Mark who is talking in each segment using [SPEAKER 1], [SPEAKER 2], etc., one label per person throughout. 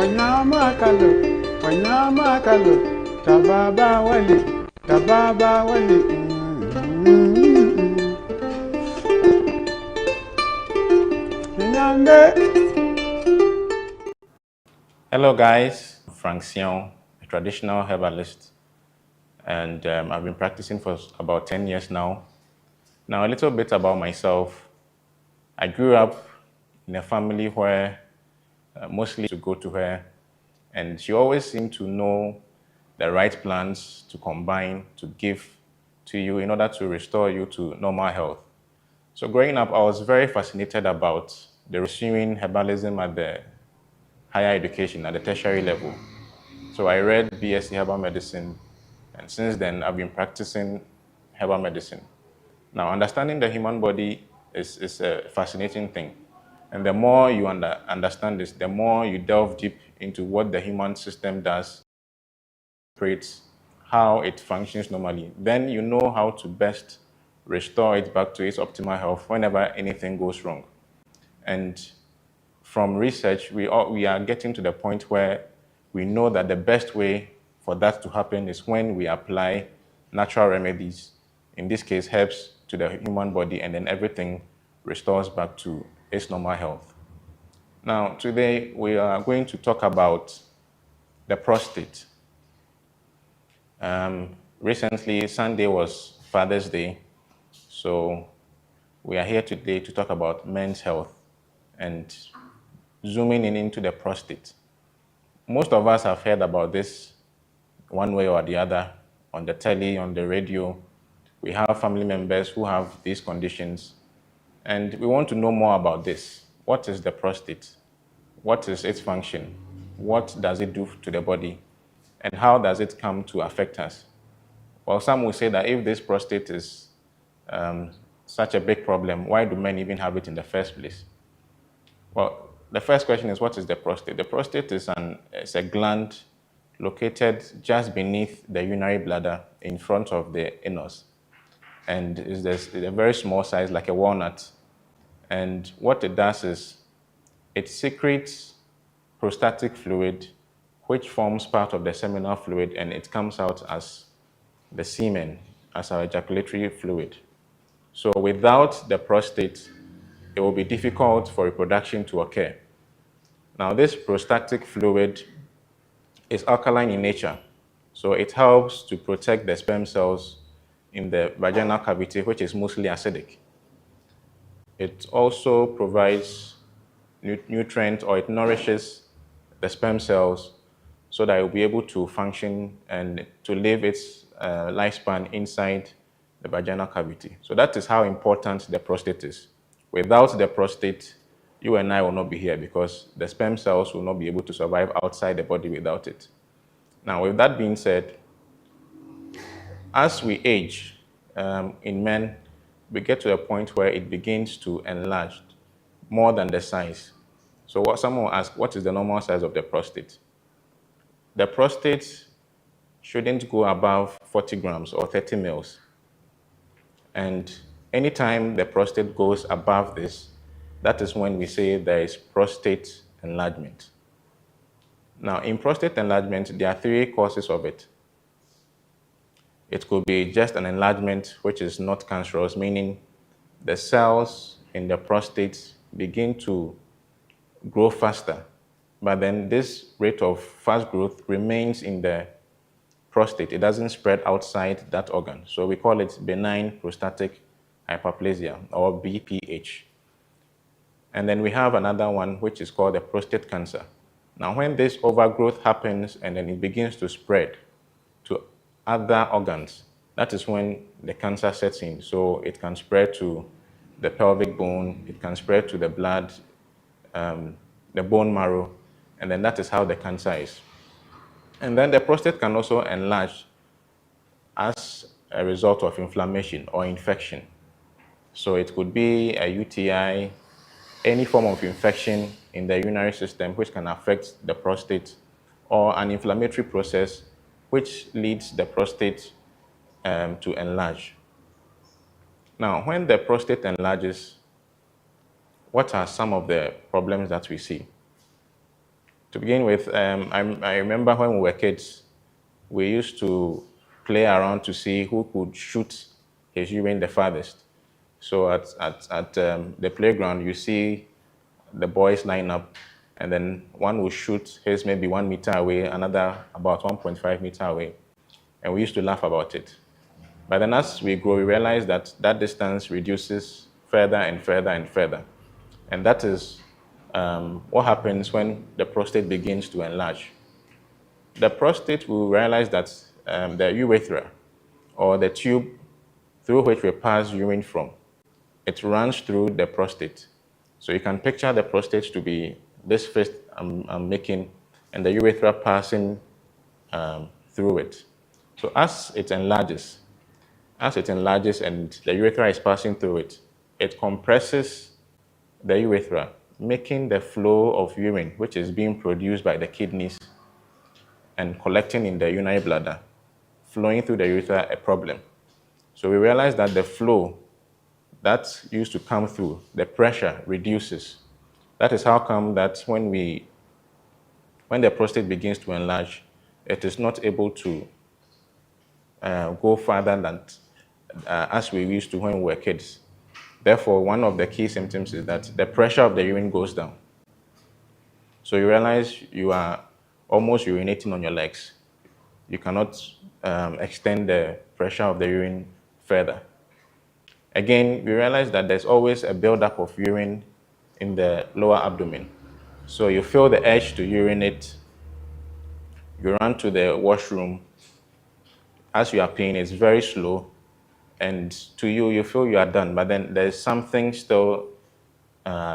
[SPEAKER 1] Wanyama kalo, wanyama kalo, tababa wali, tababa wali.
[SPEAKER 2] Hello guys, Frank Siaw, a traditional herbalist, and I've been practicing for about 10 years now. Now a little bit about myself. I grew up in a family where mostly to go to her, and she always seemed to know the right plants to combine, to give to you in order to restore you to normal health. So growing up, I was very fascinated about the pursuing herbalism at the higher education, at the tertiary level. So I read BSc Herbal Medicine, and since then I've been practicing herbal medicine. Now, understanding the human body is a fascinating thing. And the more you understand this, the more you delve deep into what the human system does, how it functions normally, then you know how to best restore it back to its optimal health whenever anything goes wrong. And from research, we are getting to the point where we know that the best way for that to happen is when we apply natural remedies, in this case, herbs, to the human body, and then everything restores back to its normal health. Now, today we are going to talk about the prostate. Recently, Sunday was Father's Day, so we are here today to talk about men's health and zooming in into the prostate. Most of us have heard about this one way or the other, on the telly, on the radio. We have family members who have these conditions, and we want to know more about this. What is the prostate? What is its function? What does it do to the body? And how does it come to affect us? Well, some will say that if this prostate is such a big problem, why do men even have it in the first place? Well, the first question is, what is the prostate? The prostate is a gland located just beneath the urinary bladder in front of the anus. And it's a very small size, like a walnut. And what it does is it secretes prostatic fluid, which forms part of the seminal fluid, and it comes out as the semen, as our ejaculatory fluid. So without the prostate, it will be difficult for reproduction to occur. Now, this prostatic fluid is alkaline in nature, so it helps to protect the sperm cells in the vaginal cavity, which is mostly acidic. It also provides nutrients, or it nourishes the sperm cells so that it will be able to function and to live its lifespan inside the vaginal cavity. So that is how important the prostate is. Without the prostate, you and I will not be here because the sperm cells will not be able to survive outside the body without it. Now, with that being said, as we age in men, we get to a point where it begins to enlarge more than the size. So someone will ask, what is the normal size of the prostate? The prostate shouldn't go above 40 grams or 30 mils. And anytime the prostate goes above this, that is when we say there is prostate enlargement. Now, in prostate enlargement, there are three causes of it. It could be just an enlargement which is not cancerous, meaning the cells in the prostate begin to grow faster, but then this rate of fast growth remains in the prostate. It doesn't spread outside that organ. So we call it benign prostatic hyperplasia, or BPH. And then we have another one which is called the prostate cancer. Now, when this overgrowth happens and then it begins to spread to other organs, that is when the cancer sets in. So it can spread to the pelvic bone, it can spread to the blood, the bone marrow, and then that is how the cancer is. And then the prostate can also enlarge as a result of inflammation or infection. So it could be a UTI, any form of infection in the urinary system which can affect the prostate, or an inflammatory process which leads the prostate to enlarge. Now, when the prostate enlarges, what are some of the problems that we see? To begin with, I remember when we were kids, we used to play around to see who could shoot his urine the farthest. So at the playground, you see the boys line up, and then one will shoot his maybe 1 meter away, another about 1.5 meter away. And we used to laugh about it. But then as we grow, we realize that that distance reduces further and further and further. And that is what happens when the prostate begins to enlarge. The prostate will realize that the urethra, or the tube through which we pass urine from, it runs through the prostate. So you can picture the prostate to be this fist I'm making, and the urethra passing through it. So as it enlarges and the urethra is passing through it, it compresses the urethra, making the flow of urine, which is being produced by the kidneys and collecting in the urinary bladder, flowing through the urethra, a problem. So we realize that the flow that used to come through, the pressure reduces. That is how come that when the prostate begins to enlarge, it is not able to go further than as we used to when we were kids. Therefore, one of the key symptoms is that the pressure of the urine goes down. So you realize you are almost urinating on your legs. You cannot extend the pressure of the urine further. Again, we realize that there's always a buildup of urine in the lower abdomen. So you feel the urge to urinate, you run to the washroom. As you are peeing, it's very slow, and to you, you feel you are done, but then there's something still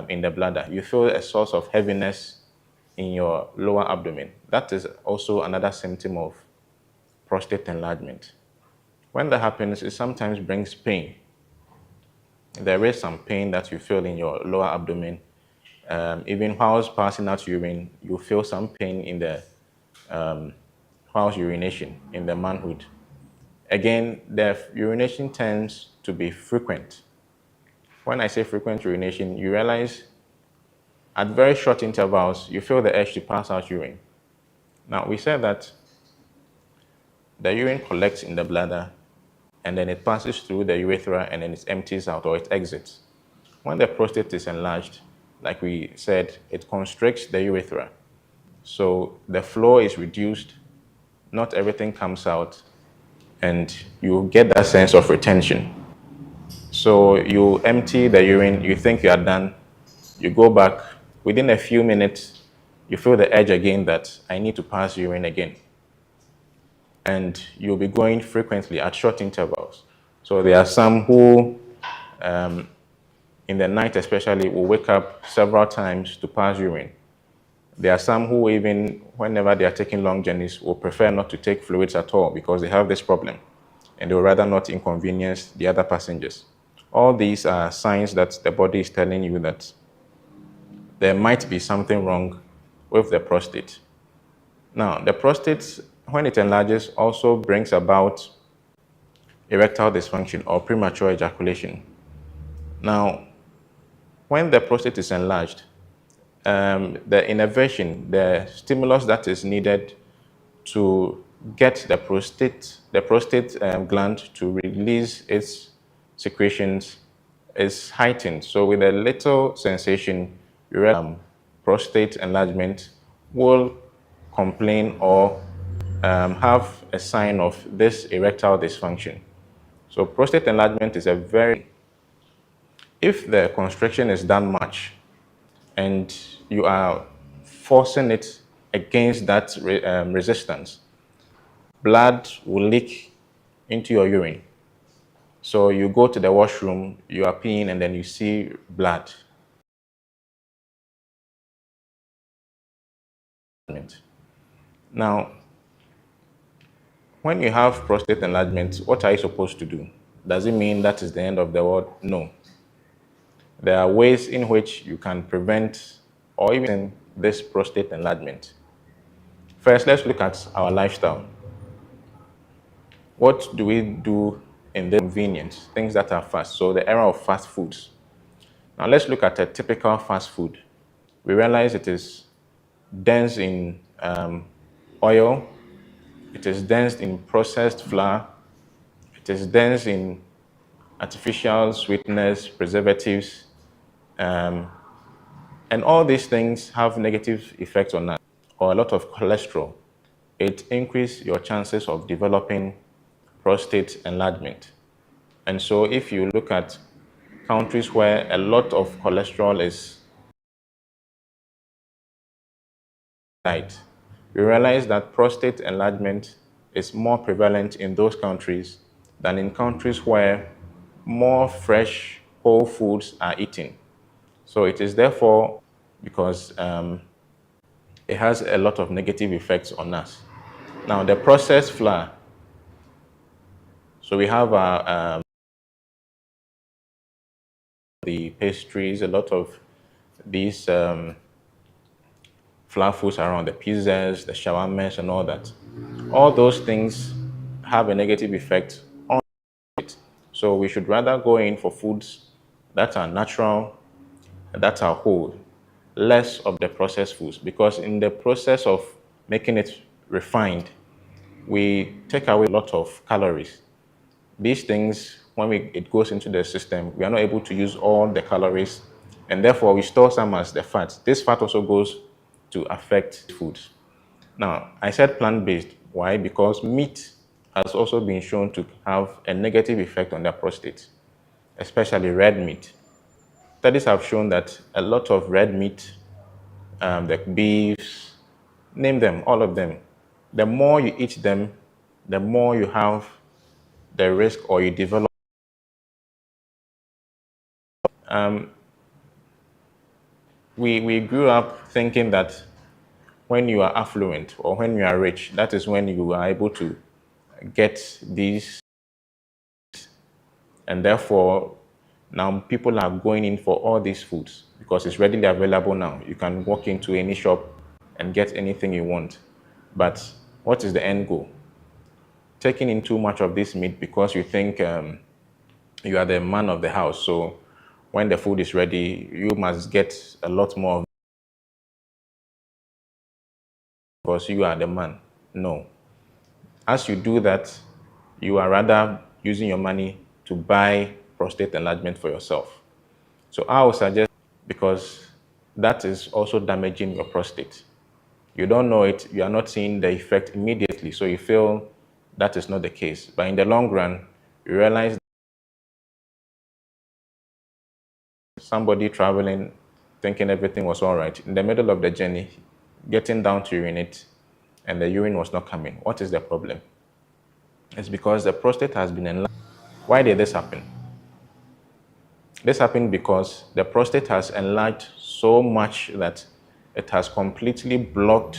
[SPEAKER 2] in the bladder. You feel a source of heaviness in your lower abdomen. That is also another symptom of prostate enlargement. When that happens, it sometimes brings pain. There is some pain that you feel in your lower abdomen. Even whilst passing out urine, you feel some pain in the whilst urination in the manhood. Again, the urination tends to be frequent. When I say frequent urination, you realize at very short intervals, you feel the urge to pass out urine. Now, we said that the urine collects in the bladder, and then it passes through the urethra, and then it empties out, or it exits. When the prostate is enlarged, like we said, it constricts the urethra. So the flow is reduced, not everything comes out, and you get that sense of retention. So you empty the urine, you think you are done, you go back, within a few minutes, you feel the urge again that I need to pass urine again. And you'll be going frequently at short intervals. So there are some who, in the night especially, will wake up several times to pass urine. There are some who even, whenever they are taking long journeys, will prefer not to take fluids at all because they have this problem, and they would rather not inconvenience the other passengers. All these are signs that the body is telling you that there might be something wrong with the prostate. Now, the prostate, when it enlarges, also brings about erectile dysfunction or premature ejaculation. Now, when the prostate is enlarged, the innervation, the stimulus that is needed to get the prostate gland to release its secretions is heightened. So with a little sensation, prostate enlargement will complain or have a sign of this erectile dysfunction. So prostate enlargement is if the constriction is done much and you are forcing it against that resistance, blood will leak into your urine. So you go to the washroom, you are peeing, and then you see blood. Now, when you have prostate enlargement, what are you supposed to do? Does it mean that is the end of the world? No. There are ways in which you can prevent or even this prostate enlargement. First, let's look at our lifestyle. What do we do in the convenience, things that are fast? So the era of fast foods. Now let's look at a typical fast food. We realize it is dense in oil, it is dense in processed flour, it is dense in artificial sweeteners, preservatives, and all these things have negative effects on us, or a lot of cholesterol. It increases your chances of developing prostate enlargement. And so if you look at countries where a lot of cholesterol is diet, we realize that prostate enlargement is more prevalent in those countries than in countries where more fresh whole foods are eaten. So it is therefore because it has a lot of negative effects on us. Now, the processed flour, so we have the pastries, a lot of these flour foods around, the pizzas, the shawarmas, and all that. All those things have a negative effect on it. So we should rather go in for foods that are natural, that are whole, less of the processed foods, because in the process of making it refined, we take away a lot of calories. These things, when it goes into the system, we are not able to use all the calories, and therefore we store some as the fat. This fat also goes to affect foods. Now, I said plant-based. Why? Because meat has also been shown to have a negative effect on the prostate, especially red meat. Studies have shown that a lot of red meat, the beefs, name them, all of them, the more you eat them, the more you have the risk or you develop. We grew up thinking that when you are affluent or when you are rich, that is when you are able to get these, and therefore now people are going in for all these foods because it's readily available now. You can walk into any shop and get anything you want. But what is the end goal? Taking in too much of this meat because you think you are the man of the house. So when the food is ready, you must get a lot more because you are the man. No. As you do that, you are rather using your money to buy prostate enlargement for yourself. So I would suggest, because that is also damaging your prostate. You don't know it, you are not seeing the effect immediately, so you feel that is not the case. But in the long run, you realize somebody traveling, thinking everything was all right, in the middle of the journey, getting down to urinate, and the urine was not coming. What is the problem? It's because the prostate has been enlarged. Why did this happen? This happened because the prostate has enlarged so much that it has completely blocked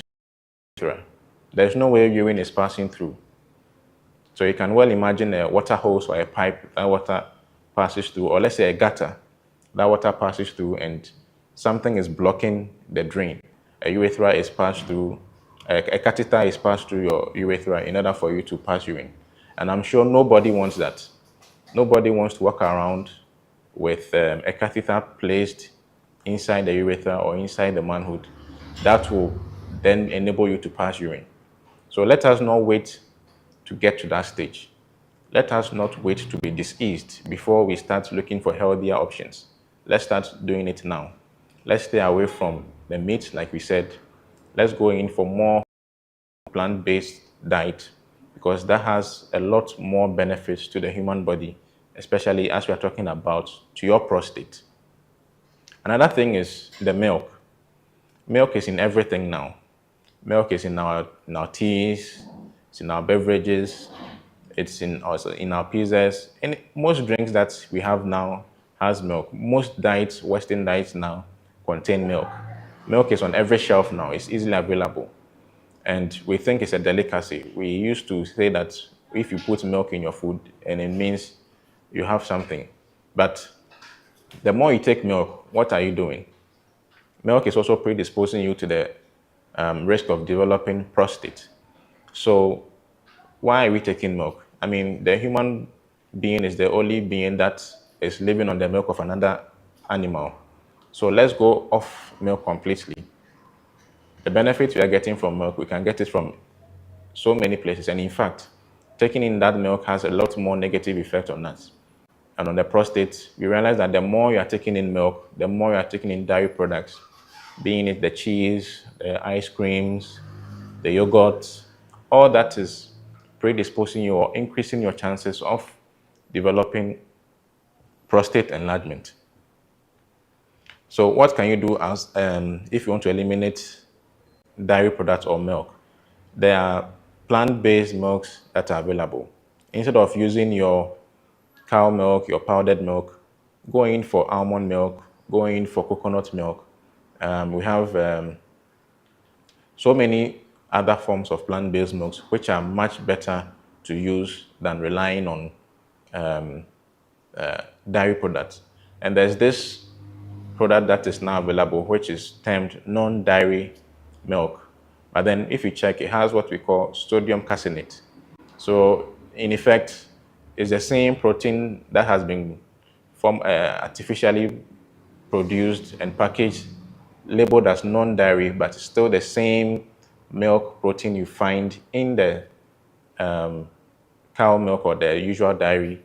[SPEAKER 2] the urethra. There's no way urine is passing through. So you can well imagine a water hose or a pipe that water passes through, or let's say a gutter that water passes through and something is blocking the drain. A urethra is passed through, a catheter is passed through your urethra in order for you to pass urine. And I'm sure nobody wants that. Nobody wants to walk around with a catheter placed inside the urethra or inside the manhood that will then enable you to pass urine. So let us not wait to get to that stage. Let us not wait to be diseased before we start looking for healthier options. Let's start doing it now. Let's stay away from the meat, like we said. Let's go in for more plant-based diet because that has a lot more benefits to the human body, especially as we are talking about to your prostate. Another thing is the milk. Milk is in everything now. Milk is in our teas, it's in our beverages, it's also in our pizzas. And most drinks that we have now has milk. Most diets, Western diets now, contain milk. Milk is on every shelf now. It's easily available. And we think it's a delicacy. We used to say that if you put milk in your food, and it means you have something. But the more you take milk, what are you doing? Milk is also predisposing you to the risk of developing prostate. So why are we taking milk? I mean, the human being is the only being that is living on the milk of another animal. So let's go off milk completely. The benefits we are getting from milk, we can get it from so many places. And in fact, taking in that milk has a lot more negative effect on us. And on the prostate, we realize that the more you are taking in milk, the more you are taking in dairy products, being it the cheese, the ice creams, the yogurt, all that is predisposing you or increasing your chances of developing prostate enlargement. So what can you do as if you want to eliminate dairy products or milk? There are plant-based milks that are available. Instead of using your cow milk, your powdered milk, go in for almond milk, go in for coconut milk. We have so many other forms of plant-based milks which are much better to use than relying on dairy products. And there's this product that is now available which is termed non-dairy milk. But then if you check, it has what we call sodium caseinate. So in effect, it's the same protein that has been artificially produced and packaged, labeled as non-dairy, but it's still the same milk protein you find in the cow milk or the usual dairy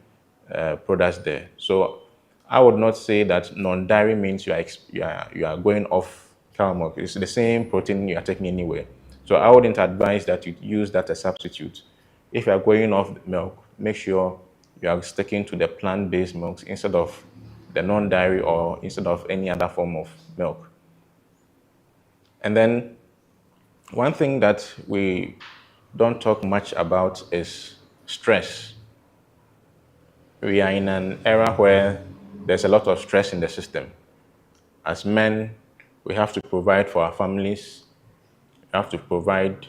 [SPEAKER 2] products there. So I would not say that non-dairy means you are going off cow milk. It's the same protein you are taking anyway. So I wouldn't advise that you use that as a substitute. If you are going off milk, make sure you are sticking to the plant-based milks instead of the non-dairy or instead of any other form of milk. And then one thing that we don't talk much about is stress. We are in an era where there's a lot of stress in the system. As men, we have to provide for our families. We have to provide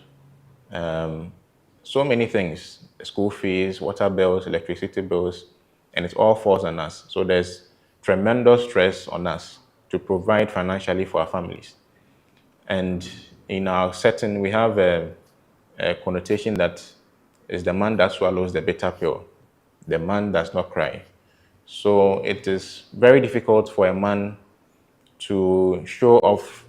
[SPEAKER 2] so many things, school fees, water bills, electricity bills, and it all falls on us. So there's tremendous stress on us to provide financially for our families. And in our setting, we have a connotation that is the man that swallows the bitter pill. The man does not cry. So it is very difficult for a man to show off,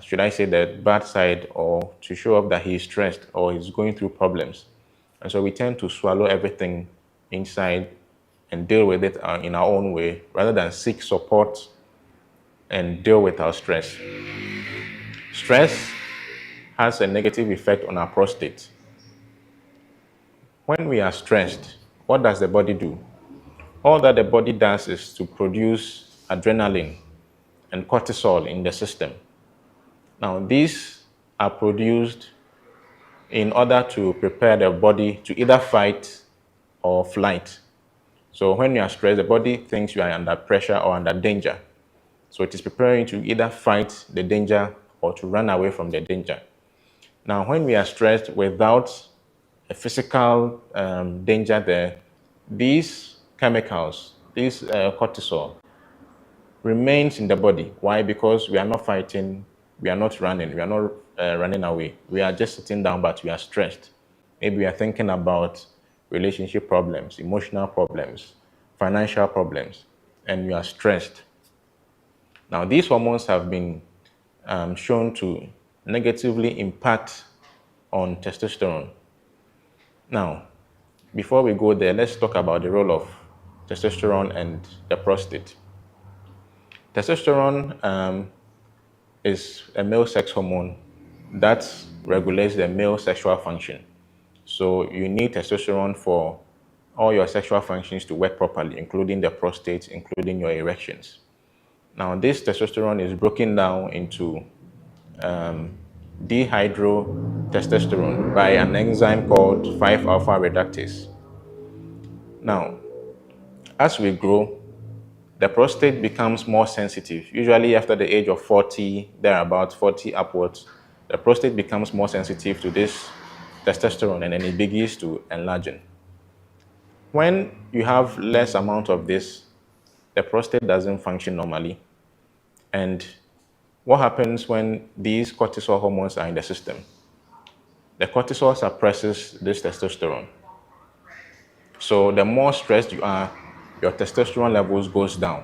[SPEAKER 2] should I say, the bad side, or to show off that he is stressed or he's going through problems. And so we tend to swallow everything inside and deal with it in our own way, rather than seek support and deal with our stress. Stress has a negative effect on our prostate. When we are stressed, what does the body do? All that the body does is to produce adrenaline and cortisol in the system. Now, these are produced in order to prepare the body to either fight or flight. So when you are stressed, the body thinks you are under pressure or under danger. So it is preparing to either fight the danger or to run away from the danger. Now, when we are stressed without a physical danger there, these chemicals, this cortisol, remains in the body. Why? Because we are not fighting, we are not running, we are not running away. We are just sitting down, but we are stressed. Maybe we are thinking about relationship problems, emotional problems, financial problems, and we are stressed. Now, these hormones have been shown to negatively impact on testosterone. Now, before we go there, let's talk about the role of testosterone and the prostate. Testosterone is a male sex hormone that regulates the male sexual function. So you need testosterone for all your sexual functions to work properly, including the prostate, including your erections. Now, this testosterone is broken down into dehydrotestosterone by an enzyme called 5-alpha reductase. Now, as we grow, the prostate becomes more sensitive. Usually after the age of 40, thereabouts 40 upwards, the prostate becomes more sensitive to this testosterone, and then it begins to enlarge. When you have less amount of this, the prostate doesn't function normally. And what happens when these cortisol hormones are in the system? The cortisol suppresses this testosterone. So the more stressed you are, your testosterone levels goes down.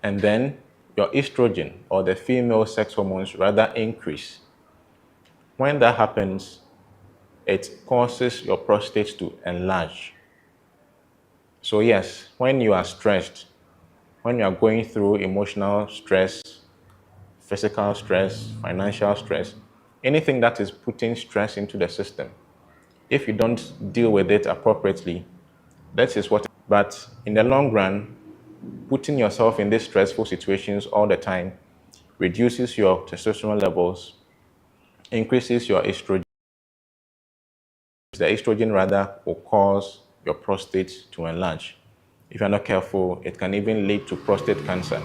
[SPEAKER 2] And then your estrogen or the female sex hormones rather increase. When that happens, it causes your prostate to enlarge. So yes, when you are stressed, when you are going through emotional stress, physical stress, financial stress, anything that is putting stress into the system, if you don't deal with it appropriately, that is what. But in the long run, putting yourself in these stressful situations all the time reduces your testosterone levels, increases your estrogen. The estrogen rather will cause your prostate to enlarge. If you're not careful, it can even lead to prostate cancer,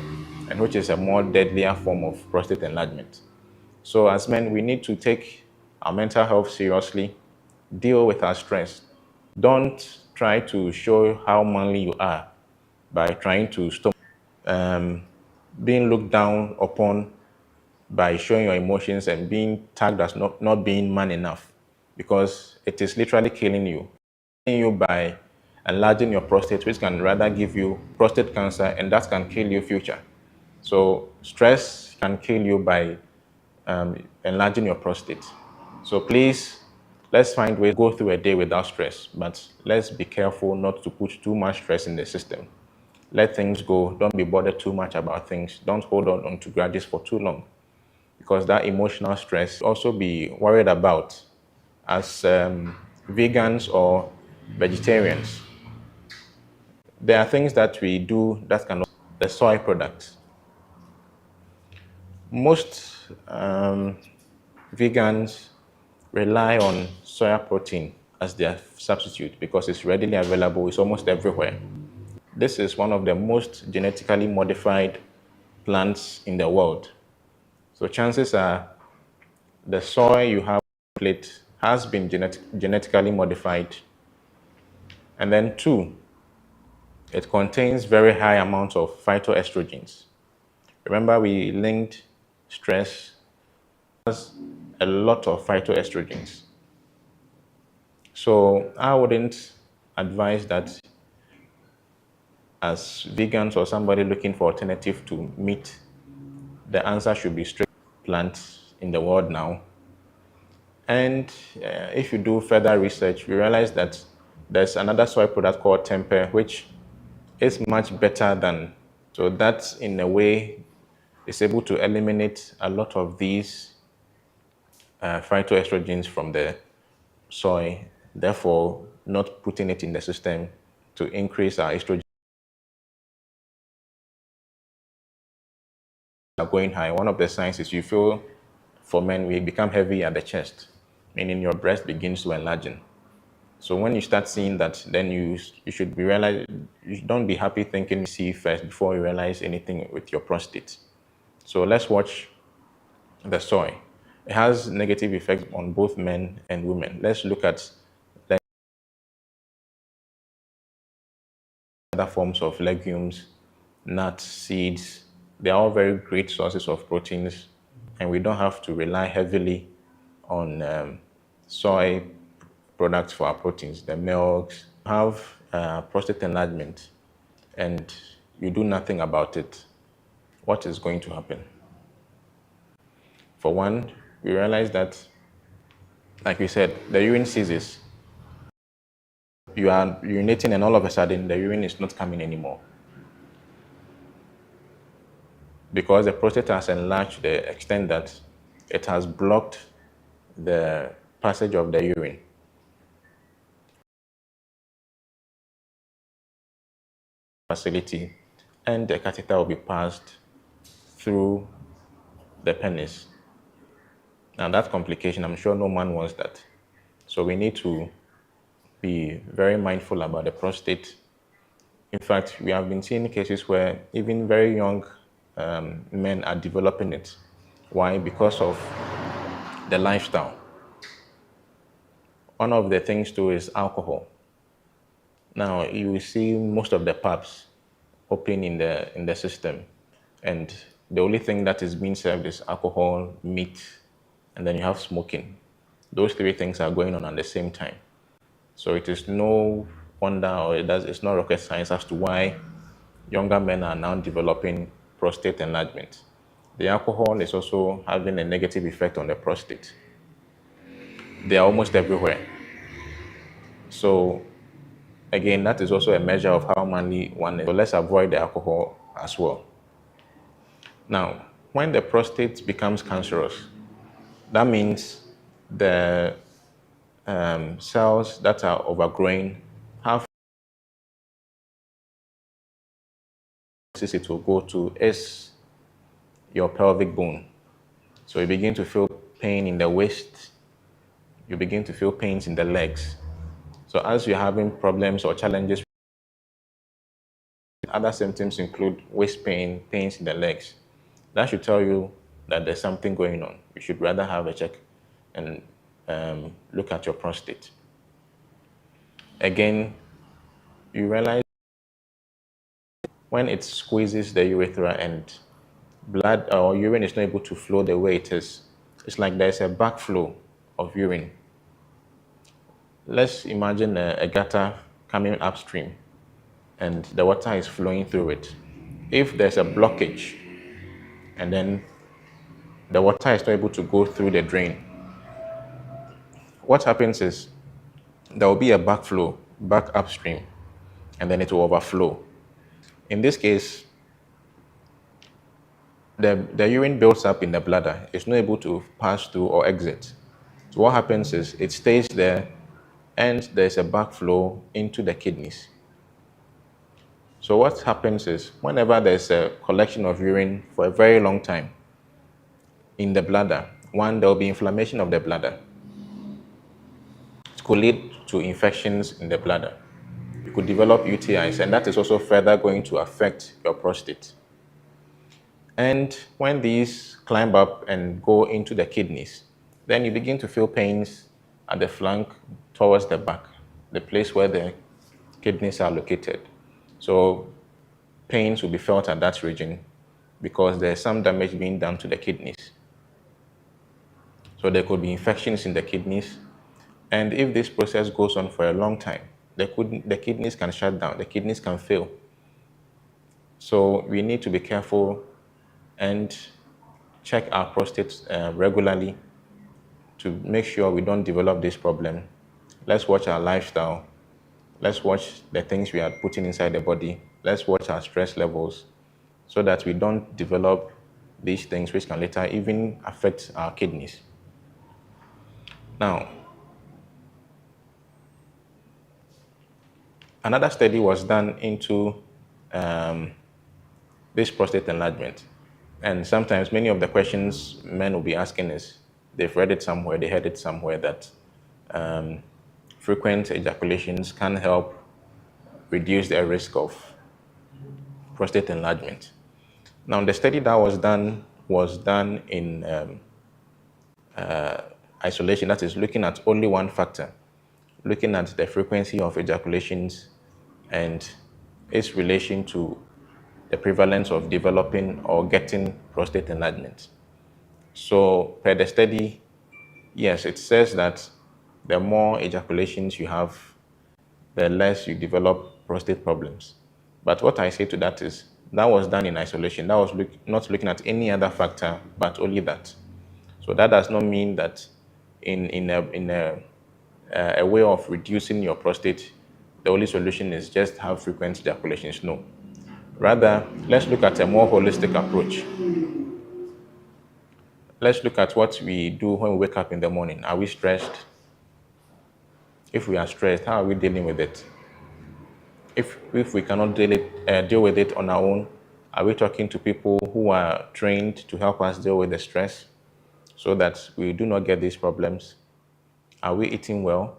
[SPEAKER 2] and which is a more deadlier form of prostate enlargement. So as men, we need to take our mental health seriously, deal with our stress. Don't try to show how manly you are by trying to stop being looked down upon by showing your emotions and being tagged as not being man enough, because it is literally killing you. Killing you by enlarging your prostate, which can rather give you prostate cancer, and that can kill your future. So stress can kill you by enlarging your prostate. So please, let's find ways to go through a day without stress, but let's be careful not to put too much stress in the system. Let things go. Don't be bothered too much about things. Don't hold on to grudges for too long, because that emotional stress also be worried about as vegans or vegetarians. There are things that we do that can the soy products. Most vegans rely on soya protein as their substitute because it's readily available, it's almost everywhere. This is one of the most genetically modified plants in the world. So chances are the soy you have on your plate has been genetically modified. And then two, it contains very high amounts of phytoestrogens. Remember, we linked stress has a lot of phytoestrogens. So I wouldn't advise that as vegans or somebody looking for alternative to meat, the answer should be straight plants in the world now. And if you do further research, you realize that there's another soy product called temper, which is much better than. So that, in a way, is able to eliminate a lot of these phytoestrogens from the soy, therefore not putting it in the system to increase our estrogen are going high. One of the signs is you feel, for men, we become heavy at the chest, meaning your breast begins to enlarge. So when you start seeing that, then you should be realize you don't be happy thinking see first before you realize anything with your prostate. So let's watch the soy. It has negative effects on both men and women. Let's look at other forms of legumes, nuts, seeds. They are all very great sources of proteins, and we don't have to rely heavily on soy products for our proteins. The milks have prostate enlargement, and you do nothing about it. What is going to happen? For one, we realize that, like we said, the urine ceases. You are urinating, and all of a sudden, the urine is not coming anymore, because the prostate has enlarged to the extent that it has blocked the passage of the urine. Facility, and the catheter will be passed through the penis. Now that complication, I'm sure no man wants that. So we need to be very mindful about the prostate. In fact, we have been seeing cases where even very young men are developing it. Why? Because of the lifestyle. One of the things too is alcohol. Now you will see most of the pubs open in the system, and the only thing that is being served is alcohol, meat, and then you have smoking. Those three things are going on at the same time. So it is no wonder, or it's not rocket science as to why younger men are now developing prostate enlargement. The alcohol is also having a negative effect on the prostate. They are almost everywhere. So again, that is also a measure of how manly one is. So let's avoid the alcohol as well. Now, when the prostate becomes cancerous, that means the cells that are overgrowing have it will go to is your pelvic bone. So you begin to feel pain in the waist, you begin to feel pains in the legs. So as you're having problems or challenges, other symptoms include waist pain, pains in the legs. That should tell you that there's something going on. You should rather have a check and look at your prostate. Again, you realize when it squeezes the urethra and blood or urine is not able to flow the way it is, it's like there's a backflow of urine. Let's imagine a gutter coming upstream and the water is flowing through it. If there's a blockage and then the water is not able to go through the drain, what happens is there will be a backflow back upstream and then it will overflow. In this case, the urine builds up in the bladder. It's not able to pass through or exit. So what happens is it stays there and there's a backflow into the kidneys. So what happens is whenever there's a collection of urine for a very long time in the bladder, one, there will be inflammation of the bladder. It could lead to infections in the bladder. You could develop UTIs, and that is also further going to affect your prostate. And when these climb up and go into the kidneys, then you begin to feel pains at the flank towards the back, the place where the kidneys are located. So pains will be felt at that region because there's some damage being done to the kidneys. So there could be infections in the kidneys. And if this process goes on for a long time, the kidneys can shut down, the kidneys can fail. So we need to be careful and check our prostate regularly to make sure we don't develop this problem. Let's watch our lifestyle. Let's watch the things we are putting inside the body. Let's watch our stress levels so that we don't develop these things which can later even affect our kidneys. Now, another study was done into this prostate enlargement. And sometimes many of the questions men will be asking is, they've read it somewhere, they heard it somewhere that frequent ejaculations can help reduce the risk of prostate enlargement. Now, the study that was done in isolation, that is looking at only one factor, looking at the frequency of ejaculations and its relation to the prevalence of developing or getting prostate enlargement. So per the study, yes, it says that the more ejaculations you have, the less you develop prostate problems. But what I say to that is, that was done in isolation. That was not looking at any other factor, but only that. So that does not mean that in a way of reducing your prostate, the only solution is just have frequent ejaculations. No. Rather, let's look at a more holistic approach. Let's look at what we do when we wake up in the morning. Are we stressed? If we are stressed, how are we dealing with it? If we cannot deal with it on our own, are we talking to people who are trained to help us deal with the stress so that we do not get these problems? Are we eating well?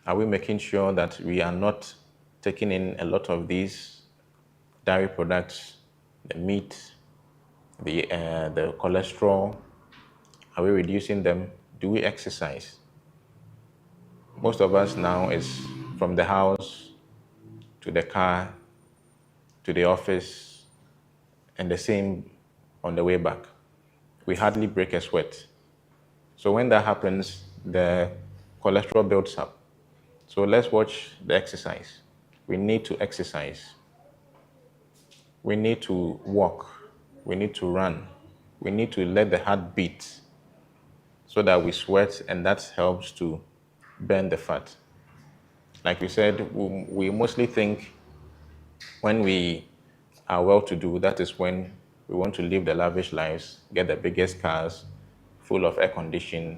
[SPEAKER 2] Are we making sure that we are not taking in a lot of these dairy products, the meat, the cholesterol? Are we reducing them? Do we exercise? Most of us now is from the house to the car to the office and the same on the way back. We hardly break a sweat. So when that happens, the cholesterol builds up. So let's watch the exercise. We need to exercise. we need to walk, we need to run, we need to let the heart beat so that we sweat, and that helps to burn the fat. Like we said, we mostly think when we are well-to-do, that is when we want to live the lavish lives, get the biggest cars, full of air conditioning,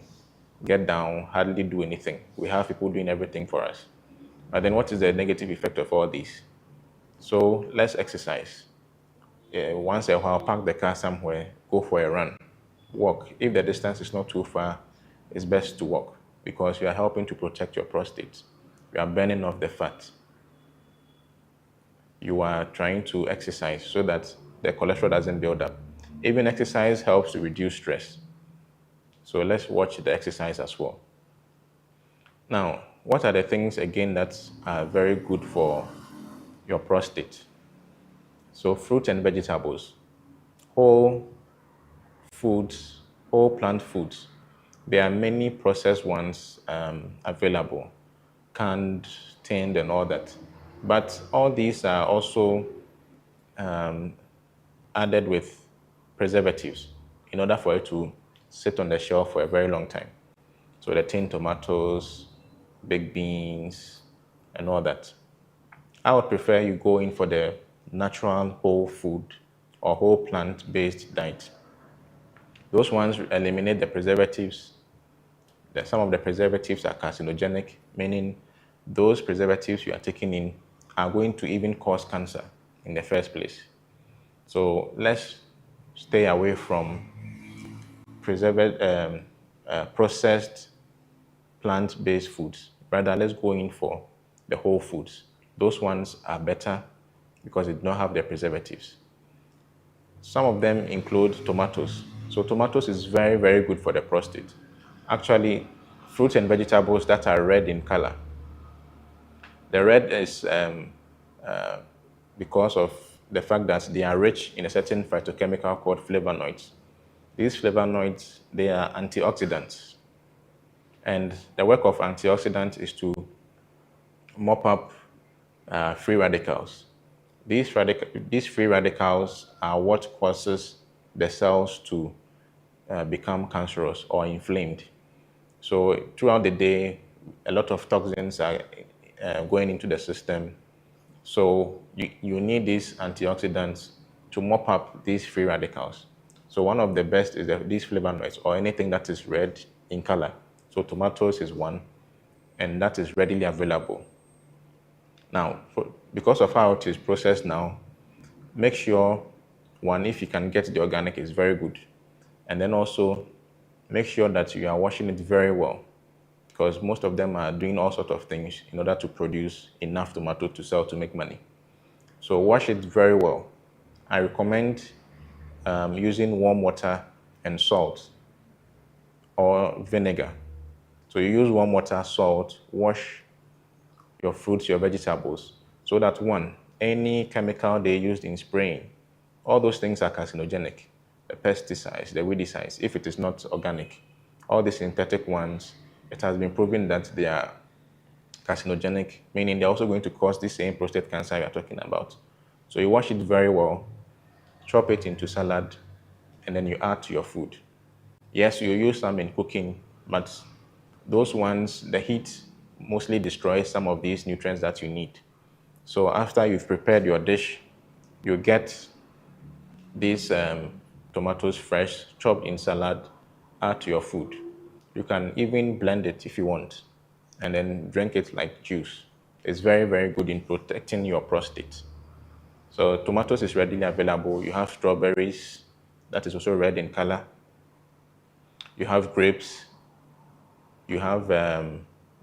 [SPEAKER 2] get down, hardly do anything. We have people doing everything for us. But then what is the negative effect of all this? So let's exercise. Once a while, park the car somewhere, go for a run, walk. If the distance is not too far, it's best to walk because you are helping to protect your prostate. You are burning off the fat. You are trying to exercise so that the cholesterol doesn't build up. Even exercise helps to reduce stress. So let's watch the exercise as well. Now, what are the things again that are very good for your prostate? So fruit and vegetables, whole foods, whole plant foods. There are many processed ones available, canned, tinned, and all that. But all these are also added with preservatives in order for it to sit on the shelf for a very long time. So the tinned tomatoes, baked beans, and all that. I would prefer you go in for the natural whole food or whole plant-based diet. Those ones eliminate the preservatives. Some of the preservatives are carcinogenic, meaning those preservatives you are taking in are going to even cause cancer in the first place. So let's stay away from processed plant-based foods. Rather, let's go in for the whole foods. Those ones are better because they don't have the preservatives. Some of them include tomatoes. So tomatoes is very, very good for the prostate. Actually, fruits and vegetables that are red in color. The red is because of the fact that they are rich in a certain phytochemical called flavonoids. These flavonoids, they are antioxidants. And the work of antioxidants is to mop up free radicals. These free radicals are what causes the cells to become cancerous or inflamed. So throughout the day, a lot of toxins are going into the system. So you need these antioxidants to mop up these free radicals. So one of the best is these flavonoids or anything that is red in color. So tomatoes is one, and that is readily available. Now, because of how it is processed now, make sure, one, if you can get the organic, is very good. And then also, make sure that you are washing it very well, because most of them are doing all sorts of things in order to produce enough tomato to sell to make money. So wash it very well. I recommend using warm water and salt or vinegar. So you use warm water, salt, wash your fruits, your vegetables, so that one, any chemical they used in spraying, all those things are carcinogenic. The pesticides, the weedicides, if it is not organic. All the synthetic ones, it has been proven that they are carcinogenic, meaning they're also going to cause the same prostate cancer we are talking about. So you wash it very well, chop it into salad, and then you add to your food. Yes, you use some in cooking, but those ones, the heat mostly destroys some of these nutrients that you need. So after you've prepared your dish, you get these tomatoes fresh, chopped in salad, add to your food. You can even blend it if you want, and then drink it like juice. It's very, very good in protecting your prostate. So tomatoes is readily available. You have strawberries, that is also red in color. You have grapes. You have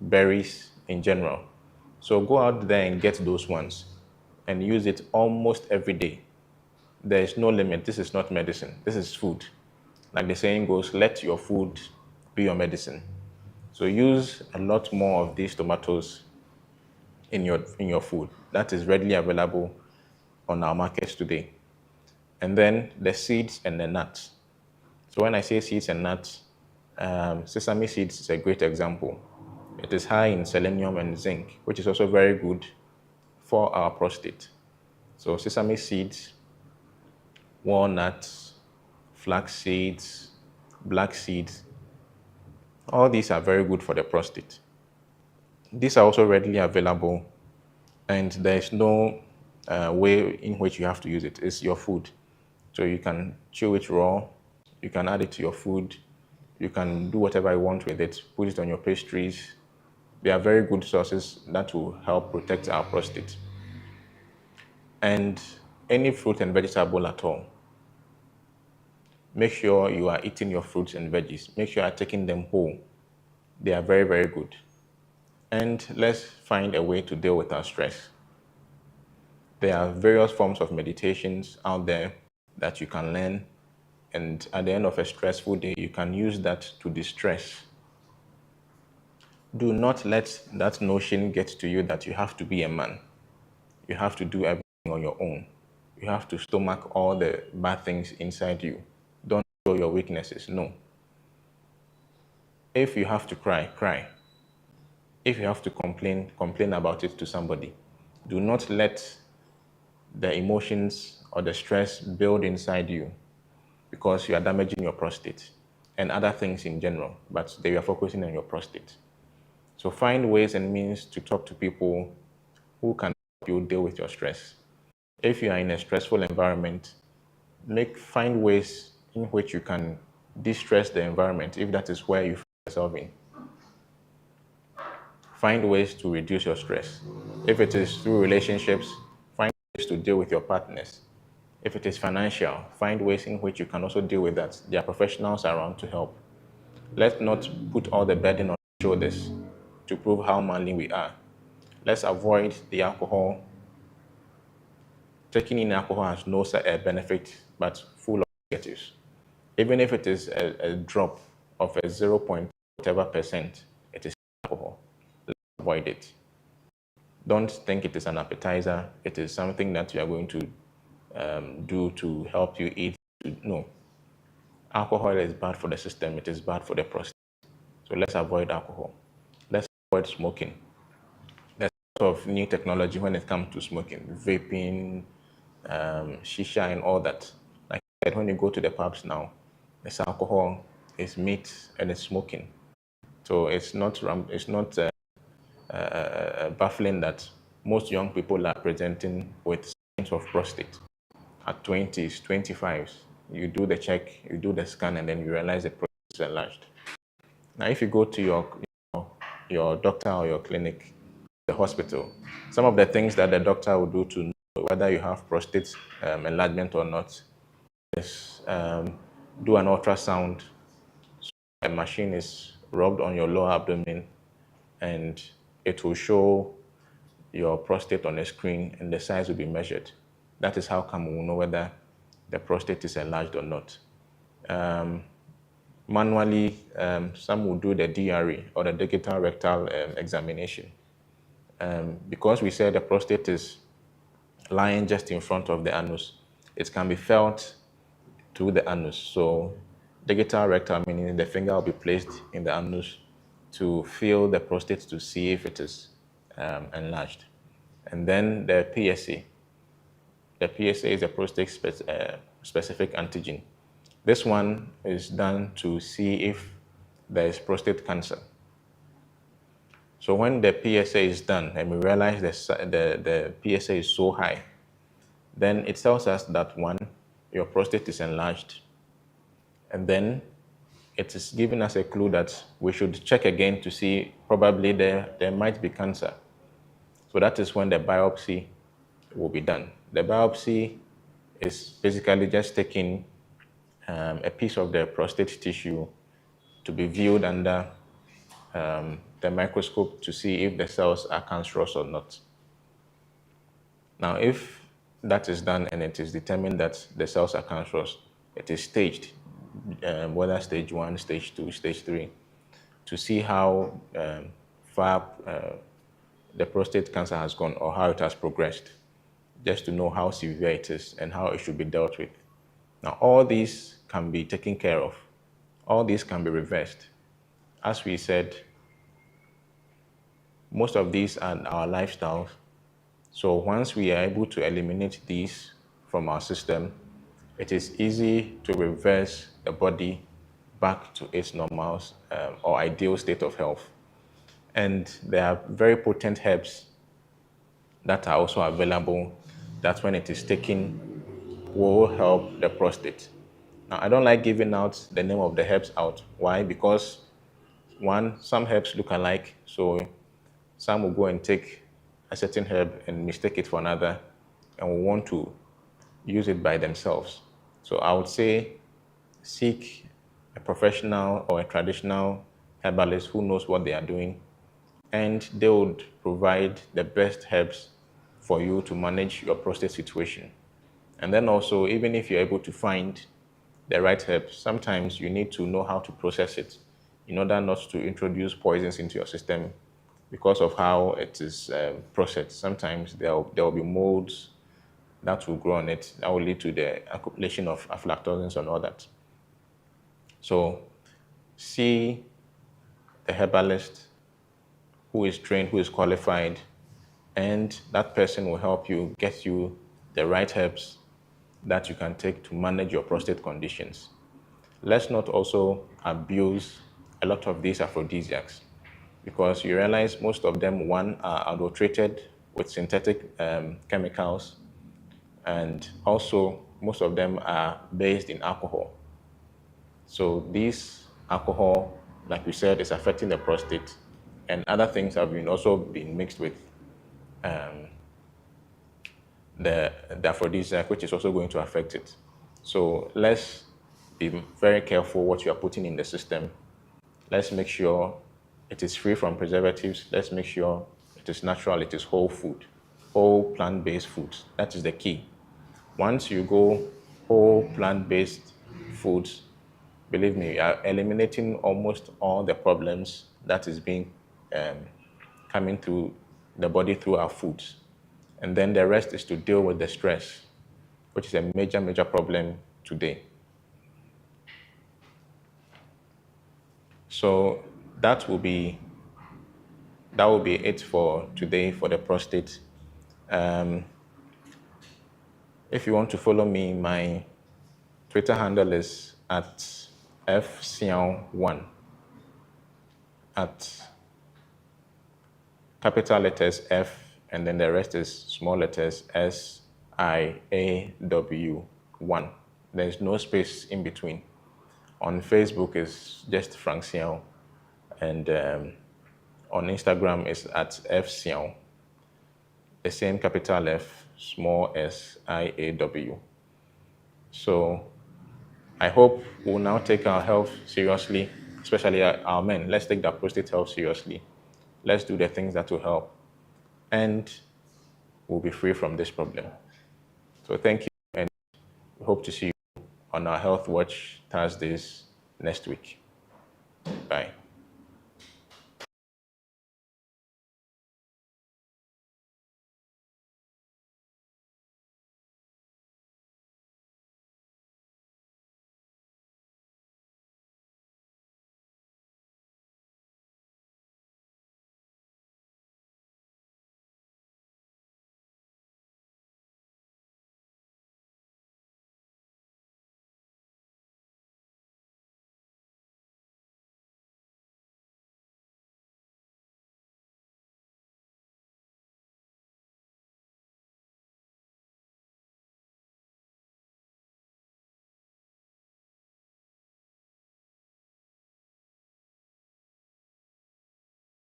[SPEAKER 2] berries in general. So go out there and get those ones and use it almost every day. There is no limit. This is not medicine. This is food. Like the saying goes, let your food be your medicine. So use a lot more of these tomatoes in your food. That is readily available on our markets today. And then the seeds and the nuts. So when I say seeds and nuts, sesame seeds is a great example. It is high in selenium and zinc, which is also very good for our prostate. So sesame seeds, walnuts, flax seeds, black seeds. All these are very good for the prostate. These are also readily available, and there's no way in which you have to use it. It's your food. So you can chew it raw, you can add it to your food, you can do whatever you want with it, put it on your pastries. They are very good sources that will help protect our prostate. And any fruit and vegetable at all, make sure you are eating your fruits and veggies. Make sure you are taking them whole. They are very, very good. And let's find a way to deal with our stress. There are various forms of meditations out there that you can learn. And at the end of a stressful day, you can use that to distress. Do not let that notion get to you that you have to be a man. You have to do everything on your own. You have to stomach all the bad things inside you. Don't show your weaknesses. No. If you have to cry, cry. If you have to complain, complain about it to somebody. Do not let the emotions or the stress build inside you, because you are damaging your prostate and other things in general, but they are focusing on your prostate. So find ways and means to talk to people who can help you deal with your stress. If you are in a stressful environment, find ways in which you can de-stress the environment if that is where you find yourself in. Find ways to reduce your stress. If it is through relationships, find ways to deal with your partners. If it is financial, find ways in which you can also deal with that. There are professionals around to help. Let's not put all the burden on our shoulders to prove how manly we are. Let's avoid the alcohol. Taking in alcohol has no benefit, but full of negatives. Even if it is a drop of a 0. whatever percent, it is alcohol. Let's avoid it. Don't think it is an appetizer. It is something that you are going to do to help you eat. No. Alcohol is bad for the system. It is bad for the prostate. So let's avoid alcohol. Let's avoid smoking. There's a lot of new technology when it comes to smoking, vaping, shisha, and all that. Like I said, when you go to the pubs now, it's alcohol, it's meat, and it's smoking. So it's not baffling that most young people are presenting with signs of prostate at 20s, 25s. You do the check, you do the scan, and then you realize the prostate is enlarged. Now, if you go to your doctor or your clinic, the hospital, some of the things that the doctor will do to know whether you have prostate enlargement or not is do an ultrasound. So a machine is rubbed on your lower abdomen, and it will show your prostate on a screen, and the size will be measured. That is how come we will know whether the prostate is enlarged or not. Manually, some will do the DRE, or the digital rectal examination. Because we said the prostate is lying just in front of the anus, it can be felt through the anus. So digital rectal, meaning the finger will be placed in the anus to feel the prostate to see if it is enlarged. And then the PSA. The PSA is a prostate specific antigen. This one is done to see if there is prostate cancer. So when the PSA is done and we realize the PSA is so high, then it tells us that one, your prostate is enlarged. And then it is giving us a clue that we should check again to see probably there might be cancer. So that is when the biopsy will be done. The biopsy is basically just taking a piece of the prostate tissue to be viewed under the microscope to see if the cells are cancerous or not. Now, if that is done and it is determined that the cells are cancerous, it is staged, whether stage 1, stage 2, stage 3, to see how far the prostate cancer has gone or how it has progressed, just to know how severe it is and how it should be dealt with. Now, all these can be taken care of. All these can be reversed. As we said, most of these are our lifestyles. So once we are able to eliminate these from our system, it is easy to reverse the body back to its normal or ideal state of health. And there are very potent herbs that are also available that when it is taken will help the prostate. Now, I don't like giving out the name of the herbs out. Why? Because one, some herbs look alike, so some will go and take a certain herb and mistake it for another and will want to use it by themselves. So I would say seek a professional or a traditional herbalist who knows what they are doing, and they would provide the best herbs for you to manage your prostate situation. And then also, even if you're able to find the right herbs, sometimes you need to know how to process it in order not to introduce poisons into your system because of how it is processed. Sometimes there will be molds that will grow on it that will lead to the accumulation of aflatoxins and all that. So see the herbalist who is trained, who is qualified, and that person will help you get you the right herbs that you can take to manage your prostate conditions. Let's not also abuse a lot of these aphrodisiacs because you realize most of them, one, are adulterated with synthetic chemicals, and also most of them are based in alcohol. So this alcohol, like we said, is affecting the prostate, and other things have also been mixed with the aphrodisiac, which is also going to affect it. So let's be very careful what you are putting in the system. Let's make sure it is free from preservatives. Let's make sure it is natural, it is whole food, whole plant-based foods. That is the key. Once you go whole plant-based foods, believe me, you are eliminating almost all the problems that is being coming through the body through our foods. And then the rest is to deal with the stress, which is a major, major problem today. So that will be it for today for the prostate. If you want to follow me, my Twitter handle is at FSiaw1, at capital letters F, and then the rest is small letters SIAW1. There's no space in between. On Facebook is just Frank Siaw, and on Instagram is at FSiaw. The same capital F, small SIAW. So I hope we'll now take our health seriously, especially our men. Let's take the prostate health seriously. Let's do the things that will help, and we'll be free from this problem. So thank you, and we hope to see you on our Health Watch Thursdays next week. Bye.